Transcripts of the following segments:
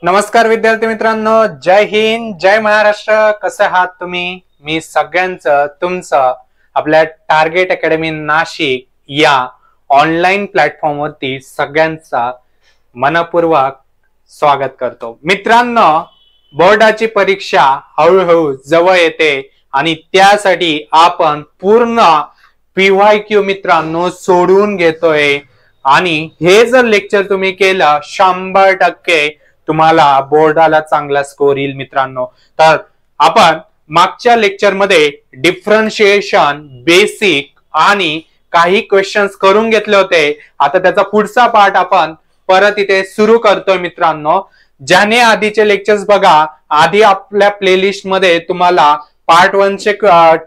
नमस्कार विद्यार्थी मित्रांनो, जय हिंद, जय महाराष्ट्र. कसे आहात तुम्ही? मी सगळ्यांचं तुमचं आपल्या टार्गेट अकॅडमी नाशिक या ऑनलाईन प्लॅटफॉर्म वरती सगळ्यांचा मनपूर्वक स्वागत करतो. मित्रांनो, बोर्डाची परीक्षा हळूहळू जवळ येते आणि त्यासाठी आपण पूर्ण PYQ मित्रांनो सोडून घेतोय आणि हे जर लेक्चर तुम्ही केलं 100% तुम्हाला बोर्डाला चांगला स्कोर येईल मित्रांनो. तर आपण मागच्या लेक्चर मध्ये डिफरन्शिएशन बेसिक आणि काही क्वेश्चन्स करून घेतले होते. आता त्याचा पुढचा पार्ट आपण परत इथे सुरू करतोय मित्रांनो. ज्याने आधीचे लेक्चर्स बघा, आधी आपल्या प्लेलिस्ट मध्ये तुम्हाला पार्ट 1 चे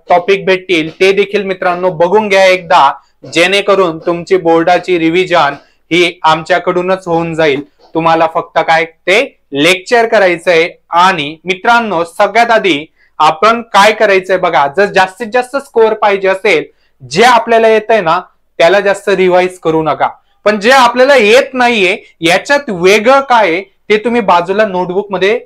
टॉपिक भेटतील, ते देखील मित्रांनो बघून घ्या एकदा, जेणेकरून तुमची बोर्डाची रिव्हिजन ही आमच्याकडूनच होऊन जाईल. तुम्हाला फक्त काय ते लेक्चर करायचंय. आणि मित्रांनो, सगळ्यात आधी आपण काय करायचंय बघा, जर जास्तीत जास्त स्कोर पाहिजे असेल, जे आपल्याला येतंय ना त्याला जास्त रिवाइज करू नका, पण जे आपल्याला येत नाहीये याच्यात वेगळं काय ते तुम्ही बाजूला नोटबुक मध्ये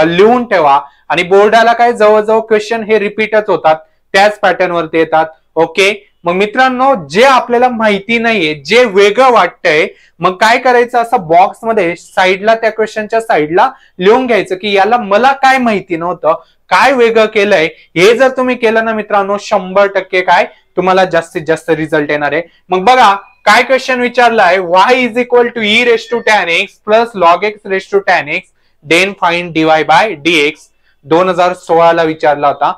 लिहून ठेवा. आणि बोर्डाला काय जवळजवळ क्वेश्चन हे रिपीटच होतात, त्याच पॅटर्न वरती येतात. ओके, मग मित्रांनो, जे आपल्याला माहिती नाहीये, जे वेगळं वाटतंय, मग काय करायचं, असं बॉक्स मध्ये साईडला त्या क्वेश्चनच्या साईडला लिहून घ्यायचं की याला मला काय माहिती नव्हतं, काय वेगळं केलंय. हे जर तुम्ही केलं ना मित्रांनो, 100% काय तुम्हाला जास्तीत जास्त रिझल्ट येणार आहे. मग बघा काय क्वेश्चन विचारलाय, y is equal to e raise to tan x plus log x raise to tan x then find dy bye dx. 2016 ला विचारला होता.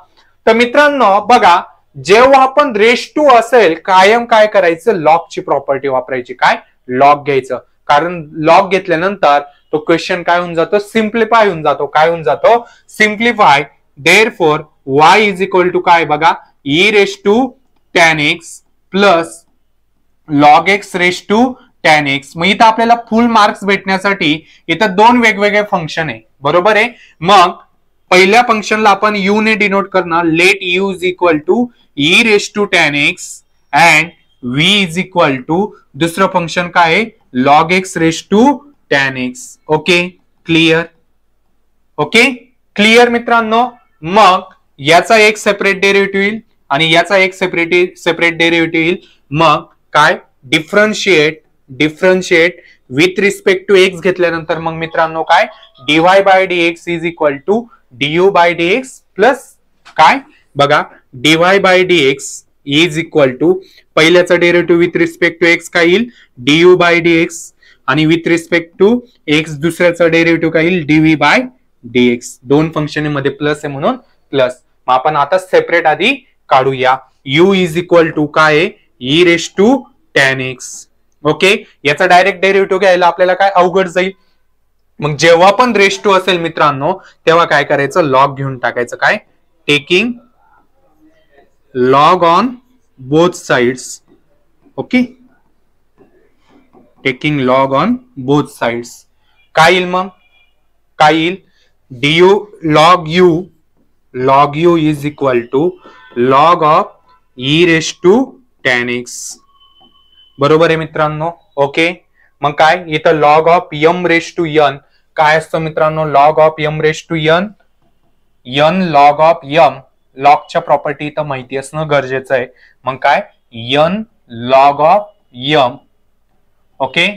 तर मित्रांनो बघा, जेव्हा आपण रेस टू असेल कायम काय करायचं, लॉग ची प्रॉपर्टी वापरायची. काय लॉग घ्यायचं, कारण लॉग घेतल्यानंतर तो क्वेश्चन काय होऊन जातो, सिम्प्लिफाय होऊन जातो. काय होऊन जातो, simplify. Therefore y is equal to काय बघा, e raise to tan x plus log x raise to tan x. मग इथं आपल्याला फुल मार्क्स भेटण्यासाठी इथं दोन वेगवेगळे फंक्शन आहे, बरोबर आहे. मग पहिल्या फंक्शनला आपण u ने डिनोट करणार, let u is equal to e raise to tan x and v is equal to दुसरं फंक्शन काय आहे, log x raise to tan x. Okay clear, okay clear मित्रांनो. मग याचा एक सेपरेट डेरिव्हेटिव्ह येईल आणि याचा एक सेपरेट डेरिव्हेटिव्ह येईल. मग काय differentiate with respect to x घेतल्यानंतर मग मित्रांनो काय dy bye dx is equal to du by dx plus काय बघा dy bye dx is equal to पहिल्याचा derivative with respect to x काय येईल, du बाय dx, आणि विथ रिस्पेक्ट टू एक्स दुसऱ्याचा डेरिव्हेटिव्ह काय येईल, dv बाय dx. दोन फंक्शन मध्ये प्लस आहे म्हणून प्लस. मग आपण आता सेपरेट आधी काढूया. u इज इक्वल टू काय, e raise to tan x. Okay, याचा डायरेक्ट डेरिव्हेटिव्ह घ्यायला आपल्याला काय अवघड जाईल. मग जेव्हा पण रेस टू असेल मित्रांनो, तेव्हा काय करायचं, लॉग घेऊन टाकायचं. काय taking log on both sides. Okay, taking log on both sides. काय येईल मग, काय येईल, du log u is equal to log of e raise to tan x. बरोबर आहे मित्रांनो. ओके, मग काय इथं log of m raise to n काय असतं मित्रांनो, log of m raise to n log of m. लॉगच्या प्रॉपर्टी इथं माहिती असणं गरजेचं आहे. मग काय n log of m. Okay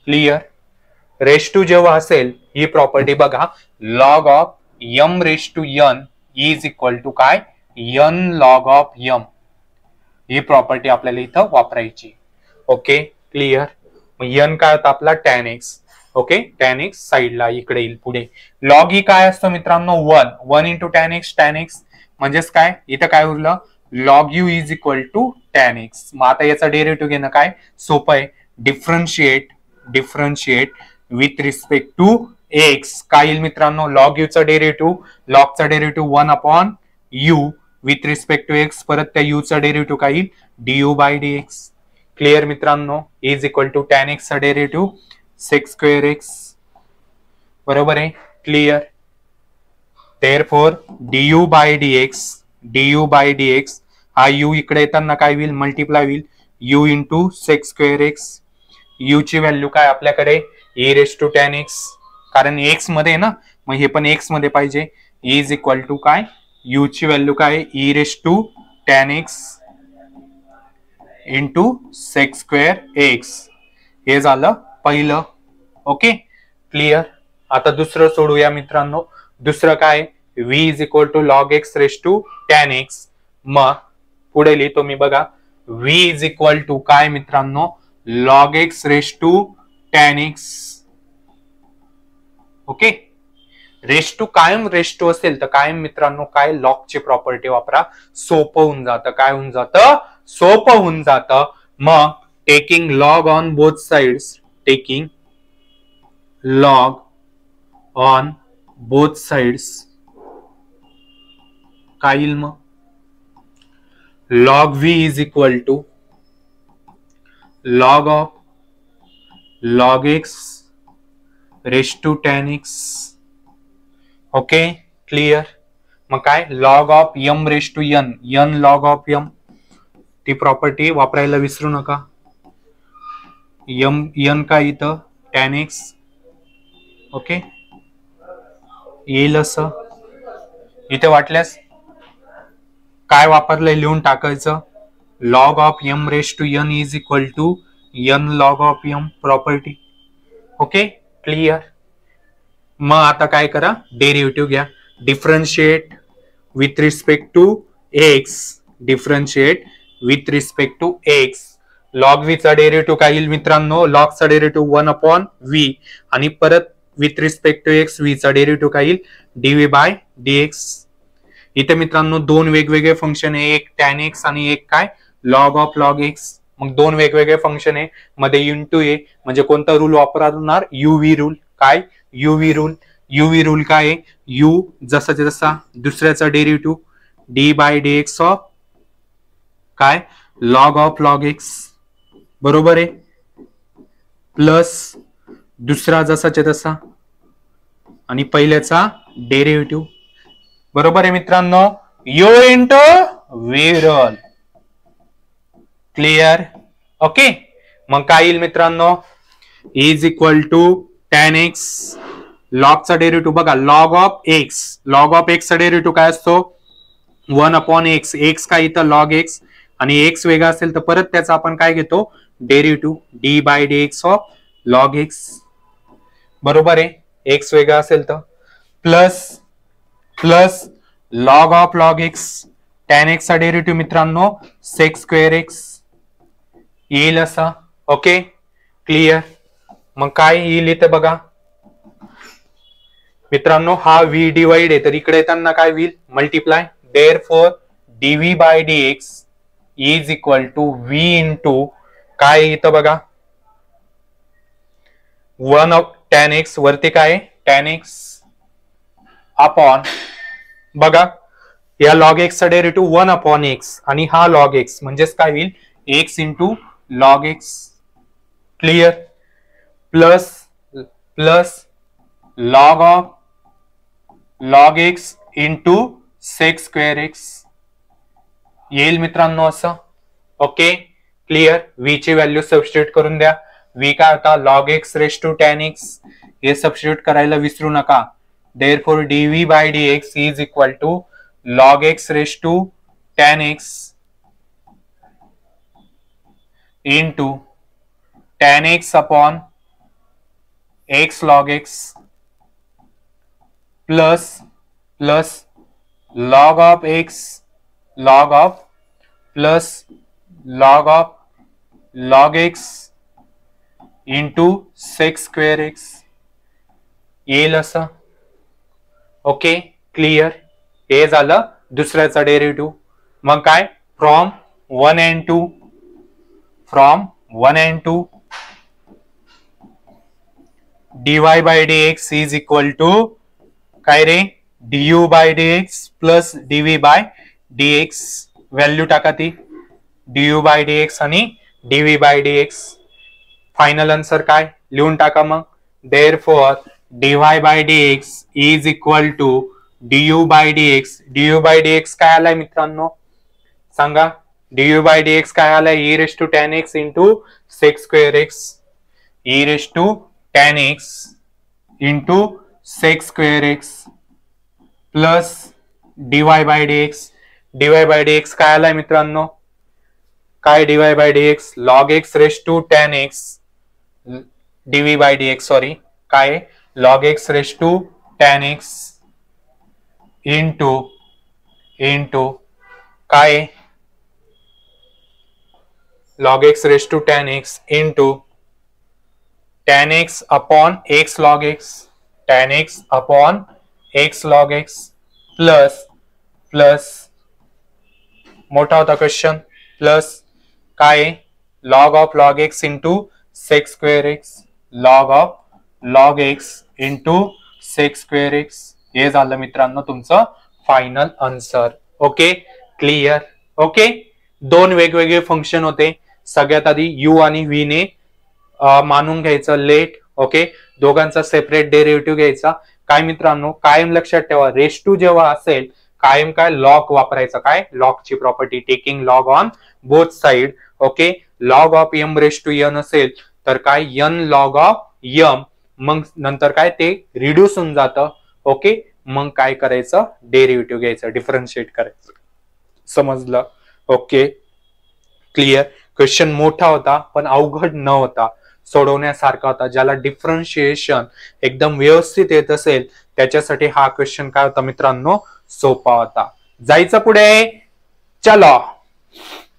clear. Raise to जेव्हा असेल ही प्रॉपर्टी बघा, log of m raise to n is equal to काय n लॉग ऑफ m. ही प्रॉपर्टी आपल्याला इथं वापरायची. Okay clear. मग n काय होता आपला tan x. Okay, tan x साईडला इकडे येईल पुढे. लॉग ही काय असतं मित्रांनो, 1 इंटू tan x म्हणजेच काय इथं काय उरलं, log u is equal to tan x. मग आता याचा डेरिव्हेटिव्ह घेणं काय सोपं आहे, differentiate with respect to x. काय येईल मित्रांनो, log u चा डेरिव्हेटिव्ह, लॉगचा derivative 1 upon u with respect to x, परत त्या u चा डेरिव्हेटिव्ह काय येईल, du बाय dx. क्लिअर मित्रांनो. Is equal to tan x चा डेरिव्हेटिव्ह sec स्क्वेअर x. बरोबर आहे, clear. Therefore du by dx हा u इकडे येताना काय होईल, मल्टिप्लाय होईल, u into sec square x. u ची व्हॅल्यू काय आपल्याकडे e raise to tan x कारण एक्स मध्ये ना, मग हे पण एक्स मध्ये पाहिजे. इज इक्वल टू काय, यू ची व्हॅल्यू काय, e raise to tan x into sec square x. हे झालं पहिलं. Okay, clear. आता दुसरं सोडूया मित्रांनो. दुसरं काय, v is equal to log x raise to tan x. मग पुढे लिहितो मी बघा, v इज इक्वल टू काय मित्रांनो, log x raise to tan x. Okay, raise to कायम रेस टू असेल तर कायम मित्रांनो काय, लॉगची प्रॉपर्टी वापरा, सोपं होऊन जातं. काय होऊन जातं, सोपं होऊन जातं. मग taking log on both sides, taking log on both sides काय येईल मग, log v is equal to log of log x raise to tan x. Okay, clear. मग काय, log of m raise to n, n log of m, ती property वापरायला विसरू नका. M N काय इथं टॅन एक्स. ओके, येईल असं. इथे वाटल्यास काय वापरलंय लिहून टाकायचं, log of m raise to n is equal to n log of m property. Okay, clear. मग आता काय करा, डेरिव्हेटिव्ह घ्या. Differentiate with respect to x, differentiate with respect to x. Log v चा डेरिव्हेटिव्ह काय येईल मित्रांनो, लॉग चा डेरिव्हेटिव्ह 1 अपॉन व्ही, आणि परत with respect to x v चा डेरिव्हेटिव्ह काय येईल, डीव्ही बाय डीएक्स. इथे मित्रांनो दोन वेगवेगळे फंक्शन आहे, एक टॅन एक्स आणि एक काय, लॉग ऑफ लॉग एक्स. मग दोन वेगवेगळे फंक्शन आहे, मध्ये इंटू ए, म्हणजे कोणता रूल वापरणार, युव्ही रूल. काय, युव्ही रूल. युव्ही रूल काय आहे, यू जसा जसा दुसऱ्याचा derivative d by d x of काय, लॉग ऑफ लॉग एक्स, बरोबर आहे, प्लस दुसरा जसाच्या तसा आणि पहिल्याचा डेरिव्हेटिव्ह. बरोबर आहे मित्रांनो, u into v rule. Clear. Okay, मग काय येईल मित्रांनो, is equal to tan x, लॉगचा डेरिव्हेटिव्ह बघा, log of x, log of x चा डेरिव्हेटिव्ह काय असतो, 1 अपॉन एक्स. एक्स काय इथं लॉग एक्स, आणि एक्स वेगळा असेल तर परत त्याचा आपण काय घेतो, derivative d by d x of log x. बरोबर आहे, एक्स वेगळा असेल तर, plus plus log of log x, tan x चा डेरिव्हेटिव्ह मित्रांनो सेक स्क्वेअर एक्स येईल असा. Okay, clear. मग काय येईल इथे बघा मित्रांनो, हा व्ही डिवाइड आहे तर इकडे येताना काय होईल, multiply. Therefore dv by d x is equal to v into काय इथं बघा, 1 ऑफ टॅन एक्स, वरती काय टॅन एक्स अपॉन, बघा या लॉग एक्स चा डेरिव्हेटिव्ह 1 अपॉन एक्स, आणि हा लॉग एक्स म्हणजेच काय होईल, x into log x. Clear. Plus plus log of log x into sec square x येईल मित्रांनो असं. Okay, clear. व्ही ची व्हॅल्यू सबस्टिट्यूट करून द्या. व्ही काय होता, log x raise to tan x, हे सबस्टिट्यूट करायला विसरू नका. Therefore dv by d x is equal to log x raise to tan x into tan x upon x log x plus plus log of x log of plus log of log x into sec square x येईल असं. Okay, clear. हे झालं दुसऱ्याचा derivative. मग काय, from 1 and 2, from 1 and 2 dy bye dx is equal to काय रे, du by dx plus dv by dx. Value टाका ती, du बाय dx आणि dv by dx. Final answer काय लिहून टाका मग. Therefore dy bye dx is equal to du by dx. du by dx काय आलाय मित्रांनो सांगा, du बाय dx काय आलाय, e raise to tan x into sec square x. e raise to tan x into sec square x plus dy by d x. Dy by d x काय आलाय मित्रांनो, काय dy by d x log x raise to tan x dv by d x sorry काय log x raise to tan x into into काय log x raised to tan x into tan x upon x log x, tan x upon x log x plus मोठा होता question plus काय log of log x into sec square x log of log x into sec square x. हे झालं मित्रांनो तुमचं final answer. Okay clear. Okay दोन वेगवेगळे function होते. सगळ्यात आधी यू आणि व्ही ने मानून घ्यायचं लेट. ओके दोघांचा सेपरेट डेरिव्हेटिव्ह घ्यायचा. काय मित्रांनो कायम लक्षात ठेवा रेस टू जेव्हा असेल कायम काय लॉग वापरायचा. काय लॉगची property taking log on both side. Okay log of m raise to n असेल तर काय एन लॉग ऑफ एम मग नंतर काय ते रिड्यूस होऊन जातं. ओके मग काय करायचं डेरिव्हेटिव्ह घ्यायचं डिफरन्शिएट करायचं. समजलं. Okay clear. क्वेश्चन मोठा होता पण अवघड न होता सोडवण्यासारखा होता. ज्याला डिफरन्शिएशन एकदम व्यवस्थित येत असेल त्याच्यासाठी हा क्वेश्चन काय होता मित्रांनो सोपा होता. जायचं पुढे. चलो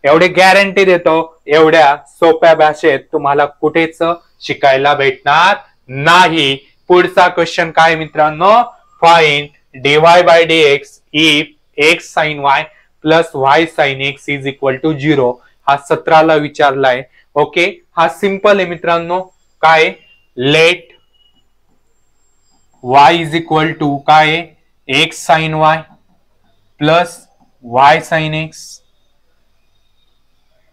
एवढे गॅरंटी देतो एवढ्या सोप्या भाषेत तुम्हाला कुठेच शिकायला भेटणार नाही. पुढचा क्वेश्चन काय मित्रांनो find dy bye dx if x sin y plus y sin x is equal to 0. हा 17ला विचारलाय. ओके हा सिंपल आहे मित्रांनो. काय let y is equal to काय x sin y plus y sin x.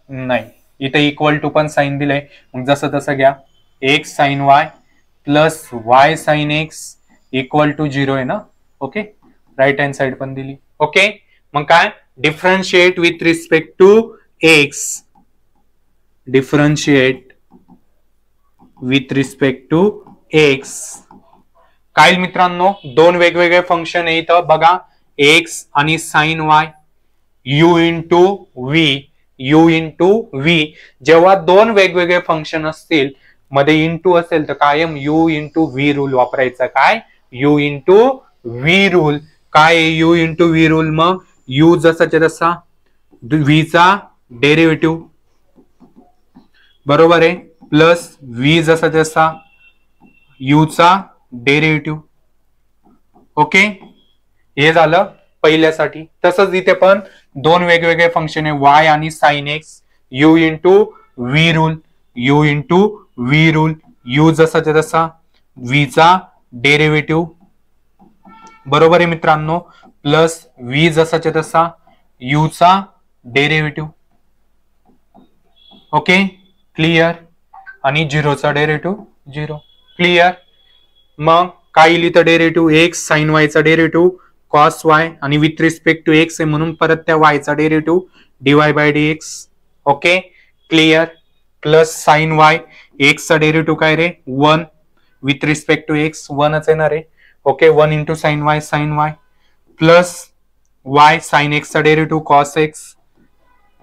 नाही इथे इक्वल टू पण sign दिलंय मग जसं तसं घ्या. x sin y plus y sin x equal to 0 आहे ना. ओके राइट हँड साइड पण दिली. ओके मग काय differentiate with respect to x differentiate with respect to x. काय मित्रांनो दोन वेगवेगळे फंक्शन आहे इथं बघा x आणि sine y u into v. जेव्हा दोन वेगवेगळे फंक्शन असतील मध्ये इंटू असेल तर कायम u इंटू v रूल वापरायचा. काय u इंटू v रूल. काय u इंटू v रूल मग u जसाच्या तसा v चा डेरिव्हेटिव्ह बरोबर आहे प्लस v जसा जसा u चा डेरिव्हेटिव्ह. ओके हे झालं पहिल्यासाठी. तसंच इथे पण दोन वेगवेगळे फंक्शन आहे y आणि sine x u into v rule u जसाच्या तसा v चा डेरिव्हेटिव्ह बरोबर आहे मित्रांनो प्लस v जसाच्या तसा u चा डेरिव्हेटिव्ह. Okay clear. आणि 0 चा डेरिव्हेटिव्ह 0. क्लिअर. मग काय लिहितं डेरिव्हेटिव्ह x साइन y चा डेरिव्हेटिव्ह कॉस y आणि विथ रिस्पेक्ट टू x आहे म्हणून परत त्या y चा derivative dy bye dx. Okay clear. Plus sine y x चा डेरिव्हेटिव्ह काय रे 1 विथ रिस्पेक्ट टू x 1च येणार आहे. Okay 1 into sine y plus y sine x चा derivative cos x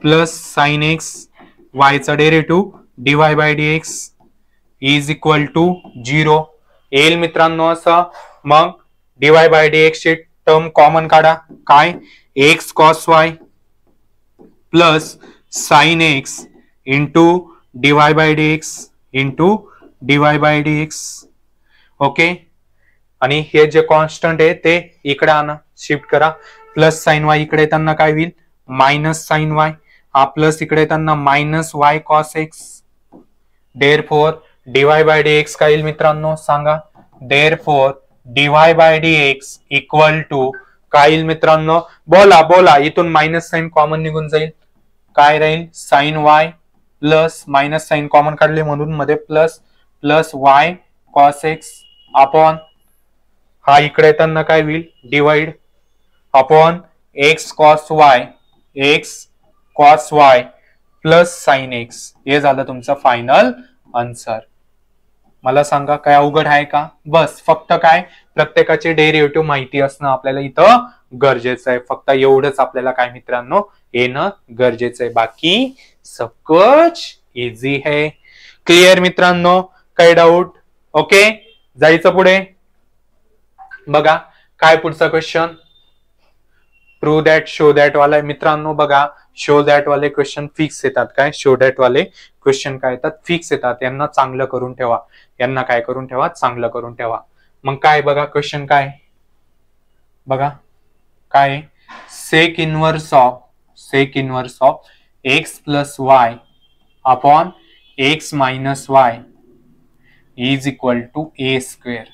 plus sine x y चा derivative dy bye dx is equal to 0. येईल मित्रांनो असं. मग dy बाय dx ची टर्म कॉमन काढा. काय x cos y plus sine x into dy bye dx. Okay आणि हे जे कॉन्स्टंट आहे ते इकडे आणा शिफ्ट करा. प्लस साइन y इकडे येताना काय होईल मायनस साइन y हा प्लस इकडे येताना minus y cos x. Therefore dy bye dx काय येईल मित्रांनो सांगा. Therefore dy bye dx equal to काय येईल मित्रांनो बोला इथून मायनस साइन कॉमन निघून जाईल. काय राहील sine y plus minus sine common काढले म्हणून मध्ये plus y cos x upon हा इकडे येताना काय होईल divide upon x cos y plus sine x. हे झालं तुमचं फायनल आन्सर. मला सांगा काय अवघड आहे का? बस फक्त काय प्रत्येकाचे डेरिव्हेटिव्ह माहिती असणं आपल्याला इथं गरजेचं आहे. फक्त एवढंच आपल्याला काय मित्रांनो येणं गरजेचं आहे. बाकी सब कुछ इझी है. क्लिअर मित्रांनो? काही डाऊट? ओके, जायचं पुढे. बघा काय पुढचा question, prove that show that वाला मित्रांनो. बघा शो दॅट वाले क्वेश्चन फिक्स येतात. काय शो दॅट वाले क्वेश्चन काय येतात? फिक्स येतात. यांना चांगलं करून ठेवा. यांना काय करून ठेवा? चांगलं करून ठेवा. मग काय बघा क्वेश्चन काय बघा काय, sec inverse of x plus y upon x minus y is equal to a square.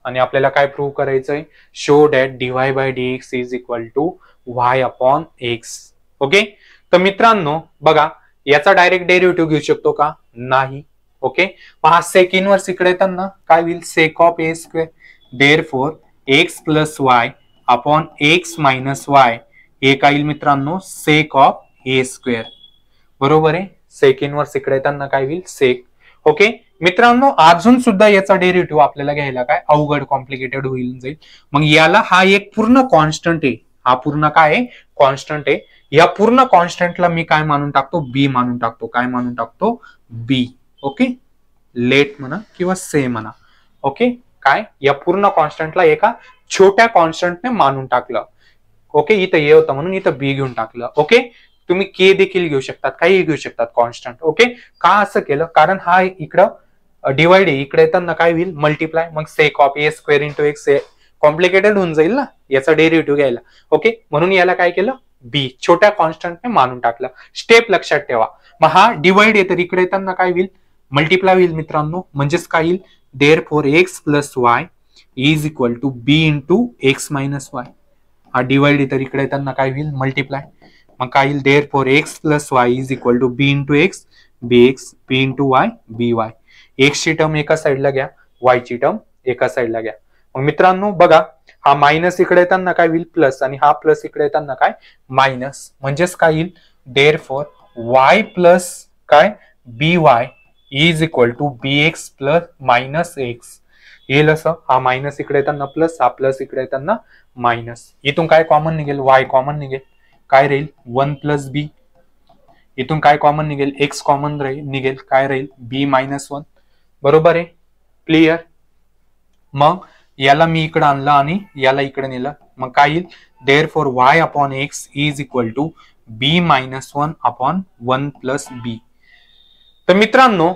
आणि आपल्याला काय प्रूव्ह करायचंय? Show that dy bye dx is equal to y upon x. Okay, तर मित्रांनो बघा याचा डायरेक्ट डेरिव्हेटिव्ह घेऊ शकतो का? नाही. ओके, पहा सेक इनवर्स इकडे येताना काय होईल? Sake of A square. Therefore x plus y upon x minus Y हे काय येईल मित्रांनो? Sake of A square. बरोबर आहे. सेक इनवर्स इकडे येताना काय होईल? सेक. ओके मित्रांनो, अजून सुद्धा याचा डेरिव्हेटिव्ह आपल्याला घ्यायला काय अवघड कॉम्प्लिकेटेड होईल जाईल. मग याला हा एक पूर्ण कॉन्स्टंट आहे. हा पूर्ण काय आहे? कॉन्स्टंट आहे. या पूर्ण कॉन्स्टंटला मी काय मानून टाकतो? बी मानून टाकतो. काय मानून टाकतो? बी. ओके, लेट म्हणा किंवा से म्हणा. ओके, काय या पूर्ण कॉन्स्टंटला एका छोट्या कॉन्स्टंटने मानून टाकलं. ओके, इथं ए होतं म्हणून इथं बी घेऊन टाकलं. ओके, तुम्ही के देखील घेऊ शकतात, काही घेऊ शकतात कॉन्स्टंट. ओके, का असं केलं? कारण हा इकडं डिवाइड आहे, इकडे येताना काय होईल? मल्टिप्लाय. मग sake of A square into x complicated होऊन जाईल ना याचा डेरिव्हेटिव्ह घ्यायला. ओके, म्हणून याला काय केलं? बी छोट्या कॉन्स्टंटने मानून टाकलं. स्टेप लक्षात ठेवा. मग हा डिवाइड आहे तर इकडे येताना काय होईल? मल्टिप्लाय होईल मित्रांनो. म्हणजेच काय येईल? Therefore x plus y is equal to b into x minus y. हा डिवाइड आहे तर इकडे येताना काय होईल? मल्टिप्लाय. मग काय येईल? Therefore x plus y is equal to b into x b x b into y b y. X ची टर्म एका साईडला घ्या, वाय ची टर्म एका साईडला घ्या. मग मित्रांनो बघा हा मायनस इकडे येताना काय होईल? प्लस. आणि हा प्लस इकडे येताना काय? मायनस. म्हणजेच काय येईल? देअरफॉर वाय प्लस काय b y is equal to b x plus minus x येईल असं. हा मायनस इकडे येताना प्लस, हा प्लस इकडे येताना मायनस. इथून काय कॉमन निघेल? वाय कॉमन निघेल. काय राहील? 1 प्लस बी. इथून काय कॉमन निघेल? एक्स कॉमन निघेल. काय राहील? बी मायनस 1. बरोबर आहे. क्लिअर? मग याला मी इकडे आणलं आणि याला इकडे नेलं. मग काय येईल? Therefore y upon x is equal to b minus 1 upon 1 plus b. तर मित्रांनो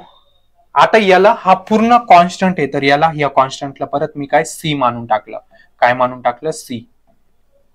आता याला हा पूर्ण कॉन्स्टंट आहे तर याला या कॉन्स्टंटला परत मी काय सी मानून टाकलं. काय मानून टाकलं? सी.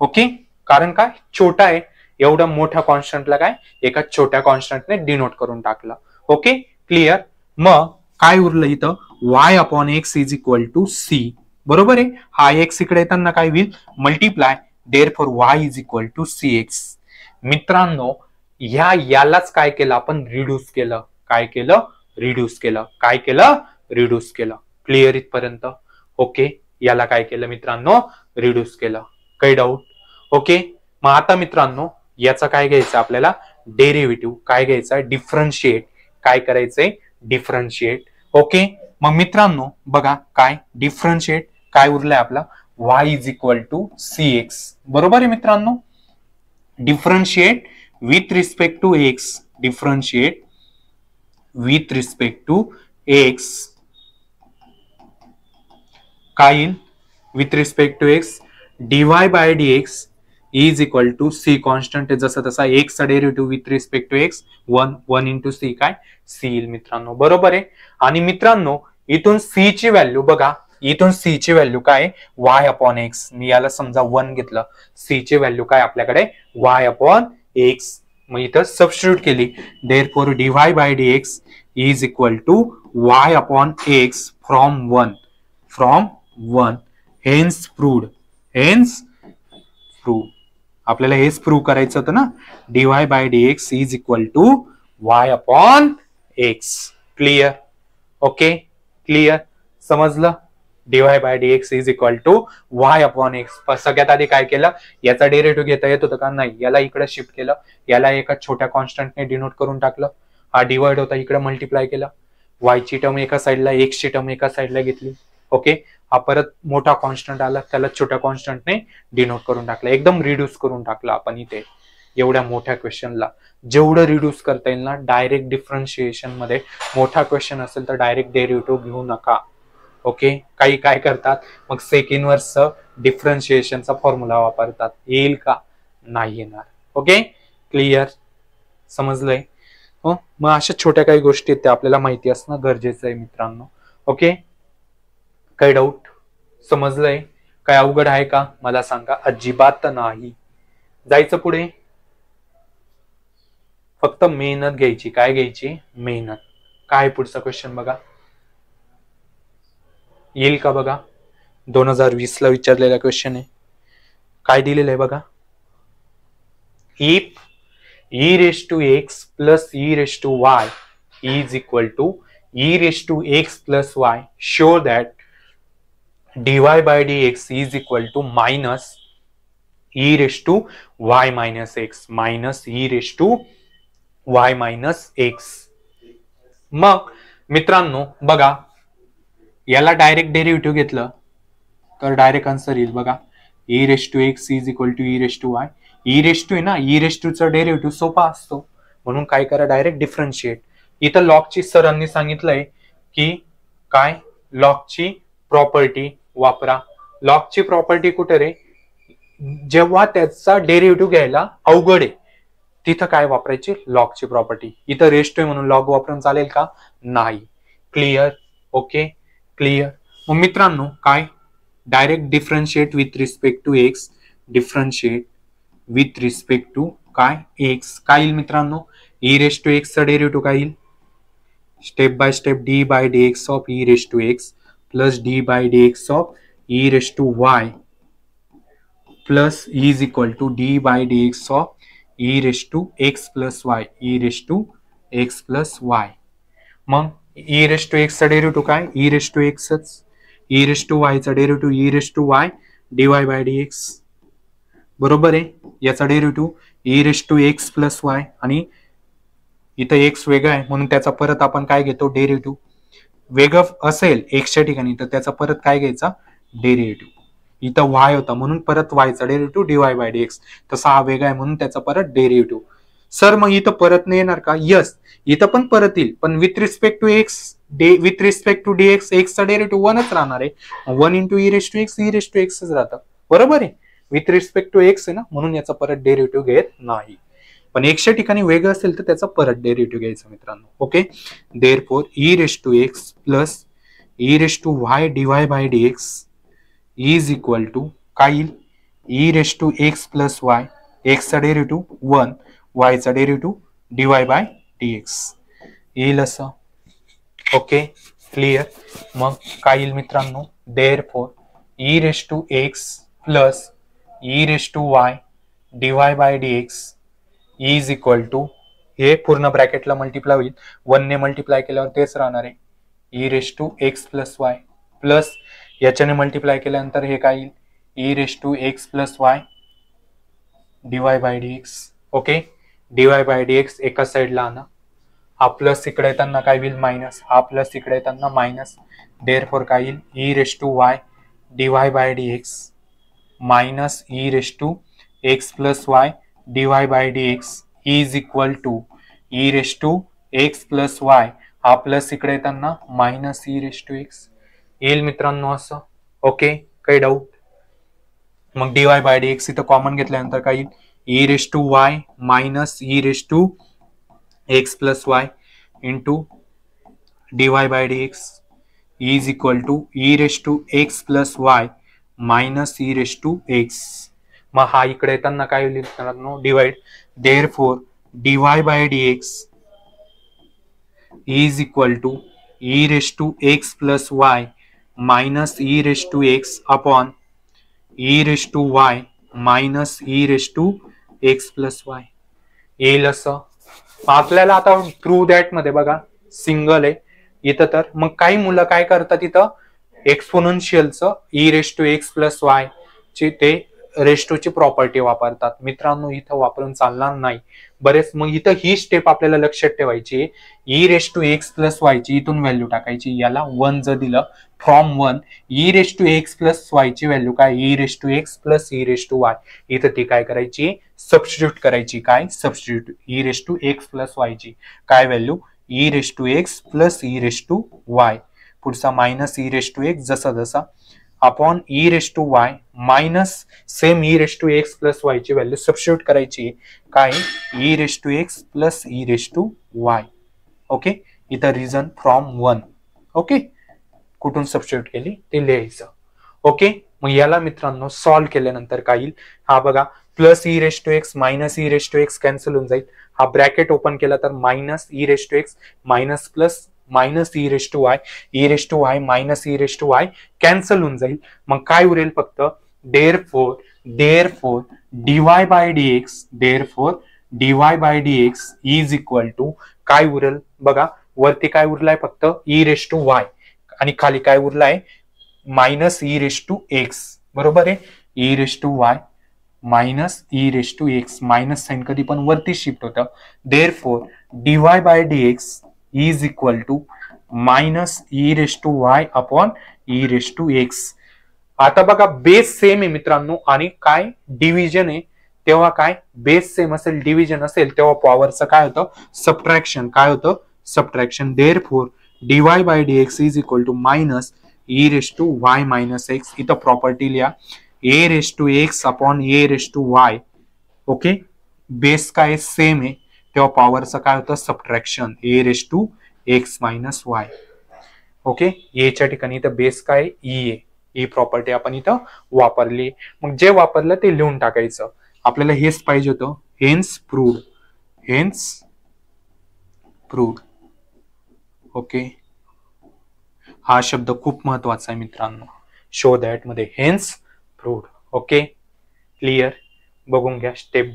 ओके, कारण काय छोटा आहे, एवढ्या मोठ्या कॉन्स्टंटला काय एका छोट्या कॉन्स्टंटने डिनोट करून टाकलं. Okay, clear? मग काय उरलं इथं? Y upon x is equal to c. बरोबर आहे. हा एक्स इकडे येताना काय होईल? Multiply. Therefore y is equal to c x. मित्रांनो यालाच काय केलं आपण? रिड्यूस केलं. काय केलं? रिड्यूस केलं. काय केलं? रिड्यूस केलं. क्लिअर इथपर्यंत? ओके, याला काय केलं मित्रांनो? रिड्यूस केलं. काही डाऊट? ओके, मग आता मित्रांनो याचा काय घ्यायचं आपल्याला? डेरिव्हेटिव्ह. काय घ्यायचा? डिफरन्शिएट. काय करायचंय? डिफरन्शिएट. ओके, मग मित्रांनो बघा काय डिफरन्शिएट काय उरलंय आपला? y is equal to c x. बरोबर आहे मित्रांनो? Differentiate with respect to x. Differentiate with respect to x काय येईल? With respect to x dy bye dx is equal to C constant आहे जसा तसा एक्सचा derivative with respect to x 1 into C काय? सी येईल मित्रांनो. बरोबर आहे. आणि मित्रांनो इथून सी ची व्हॅल्यू बघा, इथून सी ची व्हॅल्यू काय? Y upon x. मी याला समजा 1 घेतलं. सी ची व्हॅल्यू काय आपल्याकडे? Y upon x. मग इथं सबस्टिट्यूट केली. Therefore dy bye dx is equal to y upon x from 1 hence proved. Hence proved. आपल्याला हेच प्रूव्ह करायचं होतं ना. dy bye dx is equal to y upon x. Clear? Okay, clear? समजलं? dy bye dx is equal to y upon x. सगळ्यात आधी काय केलं? याचा डेरिव्हेटिव्ह घेता येत होतं का? नाही. याला इकडे शिफ्ट केलं. याला एका छोट्या कॉन्स्टंटने डिनोट करून टाकलं. हा डिवाइड होता, इकडे मल्टिप्लाय केला. y ची टर्म एका साईडला, x ची टर्म एका साईडला घेतली. ओके, हा परत मोठा कॉन्स्टंट आला, त्याला छोट्या कॉन्स्टंटने डिनोट करून टाकला, एकदम रिड्यूस करून टाकला आपण इथे. एवढ्या मोठ्या क्वेश्चनला जेवढं रिड्यूस करता येईल ना, डायरेक्ट डिफरन्शिएशन मध्ये मोठा क्वेश्चन असेल तर डायरेक्ट डेरिव्हेटिव्ह घेऊ नका. ओके, काही काय करतात मग सेक इनव्हर्स डिफरन्शिएशनचा फॉर्म्युला वापरतात. येईल का? नाही येणार. ओके, क्लिअर, समजलंय? हो, मग अशा छोट्या काही गोष्टी आहेत त्या आपल्याला माहिती असणं गरजेचं आहे मित्रांनो. ओके, काही डाऊट? समजलंय? काय अवघड आहे का मला सांगा? अजिबात नाही. जायचं पुढे. फक्त मेहनत घ्यायची. काय घ्यायची? मेहनत. काय पुढचा क्वेश्चन बघा, येईल का बघा? 2020 ला विचारलेला क्वेश्चन आहे. काय दिलेलं आहे बघा, if e raised to x plus e raised to y is equal to e raised to x plus y, show that dy by dx is equal to minus e raised to y minus x minus e raised to y minus x. मग मित्रांनो बघा, याला direct derivative घेतलं तर direct answer येईल बघा, e raised to x is equal to e raised to y. E raise to आहे ना, ई रेस टू चा डेरिव्हेटिव्ह सोपा असतो, म्हणून काय करा, डायरेक्ट डिफरन्शिएट. इथं लॉगची सरांनी सांगितलंय की काय, लॉगची प्रॉपर्टी वापरा. लॉगची प्रॉपर्टी कुठे रे? जेव्हा त्याचा डेरिव्हेटिव्ह घ्यायला अवघड आहे तिथं काय वापरायची? लॉगची प्रॉपर्टी. इथं रेस टू म्हणून लॉग वापरून चालेल का? नाही. क्लिअर? Okay, clear. मग मित्रांनो काय, direct differentiate with respect to x, differentiate with respect to काय, एक्स. काय येईल मित्रांनो? ई रेस टू एक्स चा डेरिव्हेटिव्ह काय येईल? Step by step d by d x of e raise to x plus d by d x of e raise to y plus is equal to D by d x of e raise to x plus y, e raise to x plus y. मग e raise to x चा derivative काय? E raise to एक्सच. E raise to y चा derivative e raise to y d y by d x. बरोबर आहे. याचा derivative e raise to x plus y, आणि इथं एक्स वेगळा आहे म्हणून त्याचा परत आपण काय घेतो? डेरिव्हेटिव्ह. वेगळं असेल एक्सच्या ठिकाणी तर त्याचा परत काय घ्यायचा? डेरिव्हेटिव्ह. इथं वाय होता म्हणून परत वायचा derivative d y by d x. तसा हा वेगळा आहे म्हणून त्याचा परत डेरिव्हेटिव्ह. सर मग इथं परत नाही येणार का? यस, इथं पण परत येईल, पण with respect to x, with respect to d x, एक्सचा डेरिव्हेटिव्ह 1च राहणार आहे. 1 into e raise to x, e raise to एक्सच राहतं. बरोबर आहे. विथ रिस्पेक्ट टू एक्स आहे ना, म्हणून याचा परत डेरिव्हेटिव्ह घेत नाही. पण एक्सच्या ठिकाणी वेगळं असेल तर त्याचा परत डेरिव्हेटिव्ह घ्यायचा मित्रांनो. Okay, therefore e raise to x plus e raise to y dy by d x is equal to काय येईल? E raise to x plus y, एक्सचा डेरिव्हेटिव्ह 1, वायचा derivative dy by d x येईल असं. Okay, clear. मग काय येईल मित्रांनो? Therefore e raise to x plus e raise to y dy by d x is equal to, हे पूर्ण ब्रॅकेटला मल्टिप्लाय होईल, 1 ने मल्टिप्लाय केल्यावर तेच राहणार आहे, e raise to x plus y plus याच्याने मल्टिप्लाय केल्यानंतर हे काय येईल? E raise to x plus y dy by d x. Okay, dy by d x एका साईडला आणा, हा प्लस इकडे येताना काय होईल? मायनस. हा प्लस इकडे येताना मायनस. देअरफॉर काय येईल? E raise to y dy by d x minus e raise to x plus y dy by d x is equal to e raise to x plus y, हा plus इकडे येताना minus e raise to x येईल मित्रांनो असं. Okay, काही doubt? मग dy by d x इथं common घेतल्यानंतर काय येईल? E raise to y minus e raise to x plus y into dy by d x is equal to e raise to x plus y minus e raise to x. मग हा इकडे येताना काय होईल मित्रांनो? Divide. Therefore dy by d x is equal to e raise to x plus y minus e raise to x upon e raise to y minus e raise to x plus y येईल असं. आपल्याला आता true that मध्ये बघा single आहे इथं, तर मग काही मुलं काय करतात इथं एक्सपोनेन्शियलचं e raise to x plus y ची ते रेस टू ची प्रॉपर्टी वापरतात. मित्रांनो इथं वापरून चालणार नाही. बरेच मग इथं ही स्टेप आपल्याला लक्षात ठेवायची, e raise to x plus y ची इथून व्हॅल्यू टाकायची, याला 1 जर दिलं from 1 e raise to x plus y ची व्हॅल्यू काय, e raise to x plus e raise to y, इथं ती काय करायची सबस्टिट्यूट करायची, काय substitute e raise to x plus y ची काय value e raise to x plus e raise to y, पुढचा minus e raise to x जसा जसा upon e raise to y minus same e raise to x plus y ची value substitute करायची काय e raise to x plus e raise to y. Okay, इथं reason from 1. Okay, कुठून substitute केली ते लिहायचं. ओके, मग याला मित्रांनो सॉल्व्ह केल्यानंतर काय येईल, हा बघा plus e raise to x minus e raise to x cancel होऊन जाईल, हा ब्रॅकेट ओपन केला तर minus e raise to x minus plus minus e raise to y minus e raise to y cancel होऊन जाईल. मग काय उरेल फक्त therefore dy bye dx is equal to काय उरेल बघा, वरती काय उरलाय फक्त ई रेस टू वाय आणि खाली काय उरलाय minus e raise to x, बरोबर आहे, e raise to y minus e raise to x, minus sign कधी पण वरती शिफ्ट होतं, therefore dy bye dx is equal to minus e raise to y upon e raise to x. आता बघा base same आहे मित्रांनो आणि काय डिव्हिजन आहे, तेव्हा काय बेस सेम असेल डिव्हिजन असेल तेव्हा पॉवरचं काय होतं सबट्रॅक्शन, काय होतं subtraction. Therefore dy bye dx is equal to minus e raise to y minus x, इथं प्रॉपर्टी लिहा a raise to x upon a raise to y. Okay, base काय सेम आहे तेव्हा पॉवरचं काय होतं subtraction a raise to x minus y. Okay, एच्या ठिकाणी इथं बेस काय ई आहे, ही प्रॉपर्टी आपण इथं वापरली. मग जे वापरलं ते लिहून टाकायचं, आपल्याला हेच पाहिजे होतं, हेन्स प्रूव्ड. ओके, हा शब्द खूप महत्वाचा आहे मित्रांनो शो दॅट मध्ये, हेन्स प्रूव्ड. ओके, क्लिअर, बघून घ्या स्टेप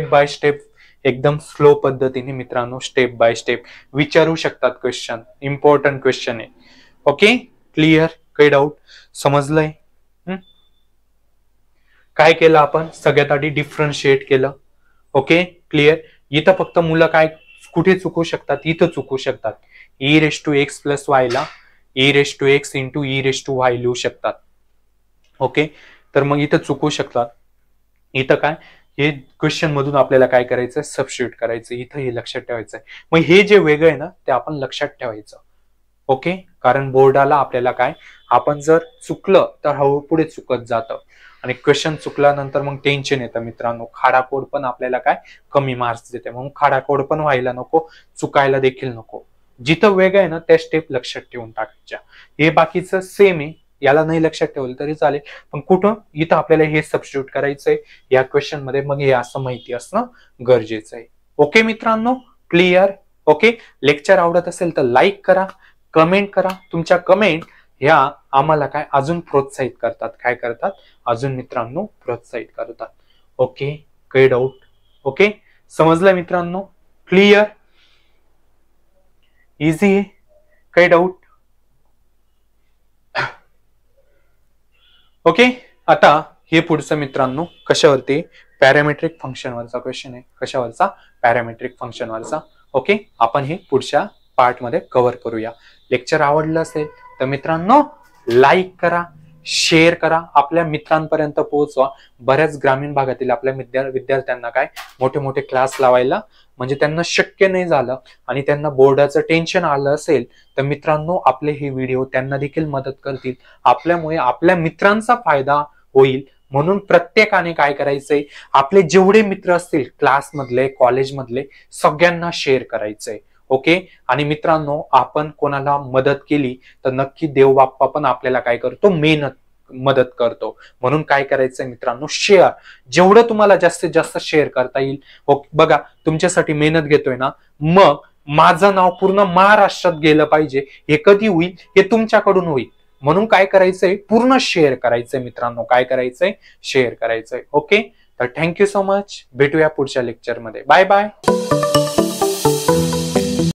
बाय स्टेप एकदम स्लो पद्धतीने मित्रांनो स्टेप बाय स्टेप विचारू शकतात क्वेश्चन, इम्पॉर्टंट क्वेश्चन आहे. ओके, क्लिअर, काही डाऊट, समजलंय? काय केलं आपण सगळ्यात आधी डिफरन्शिएट केलं. Okay, clear. इथं फक्त मुलं काय कुठे चुकू शकतात, इथं चुकू शकतात, e raise to x plus y ला e raise to x into e raise to y लिहू शकतात. ओके, तर मग इथं चुकू शकतात. इथं काय हे क्वेश्चन मधून आपल्याला काय करायचं सबस्टिट्यूट करायचं, इथं हे लक्षात ठेवायचं आहे. मग हे जे वेगळं आहे ना ते आपण लक्षात ठेवायचं. ओके, कारण बोर्डाला आपल्याला काय आपण जर चुकलं तर हळूहळू पुढे चुकत जातं आणि क्वेश्चन चुकल्यानंतर मग टेन्शन येतं मित्रांनो. खाडाखोड पण आपल्याला काय कमी मार्क्स देते, म्हणून खाडाखोड पण व्हायला नको, चुकायला देखील नको. जिथं वेगळं आहे ना त्या स्टेप लक्षात ठेवून टाकायच्या. हे बाकीचं सेम आहे, याला नाही लक्षात ठेवलं तरी चालेल, पण कुठं इथं आपल्याला हे सबस्टिट्यूट करायचंय या क्वेश्चन मध्ये, मग हे असं माहिती असणं गरजेचं आहे. ओके मित्रांनो, क्लिअर. ओके, लेक्चर आवडत असेल तर लाईक करा, कमेंट करा. तुमच्या कमेंट ह्या आम्हाला काय अजून प्रोत्साहित करतात, काय करतात अजून मित्रांनो प्रोत्साहित करतात. ओके, काही डाऊट? ओके, समजलं मित्रांनो? क्लिअर, इझी आहे, काही डाऊट? ओके, आता हे पुढचं मित्रांनो कशावरती पॅरामेट्रिक फंक्शनवरचा क्वेश्चन आहे. कशावरचा पॅरामेट्रिक फंक्शनवरचा. ओके, आपण हे पुढच्या पार्ट मध्ये कव्हर करूया. लेक्चर आवडलं असेल तर मित्रांनो लाईक करा, शेअर करा, आपल्या मित्रांपर्यंत पोहोचवा. बऱ्याच ग्रामीण भागातील आपल्या विद्यार्थ्यांना काय मोठे मोठे क्लास लावायला म्हणजे त्यांना शक्य नाही झालं आणि त्यांना बोर्डाचं टेन्शन आलं असेल तर मित्रांनो आपले हे व्हिडिओ त्यांना देखील मदत करतील. आपल्यामुळे आपल्या मित्रांचा फायदा होईल, म्हणून प्रत्येकाने काय करायचंय आपले जेवढे मित्र असतील क्लासमधले कॉलेजमधले सगळ्यांना शेअर करायचंय. ओके, आणि मित्रांनो आपण कोणाला मदत केली तर नक्की देव बाप्पा पण आपल्याला काय करतो मदत करतो. म्हणून काय करायचंय मित्रांनो शेअर, जेवढं तुम्हाला जास्तीत जास्त शेअर करता येईल. बघा तुमच्यासाठी मेहनत घेतोय ना, मग माझं नाव पूर्ण महाराष्ट्रात गेलं पाहिजे, हे कधी होईल हे तुमच्याकडून होईल. म्हणून काय करायचंय पूर्ण शेअर करायचंय मित्रांनो, काय करायचंय शेअर करायचंय. ओके, तर थँक्यू सो मच, भेटूया पुढच्या लेक्चर मध्ये. Bye bye.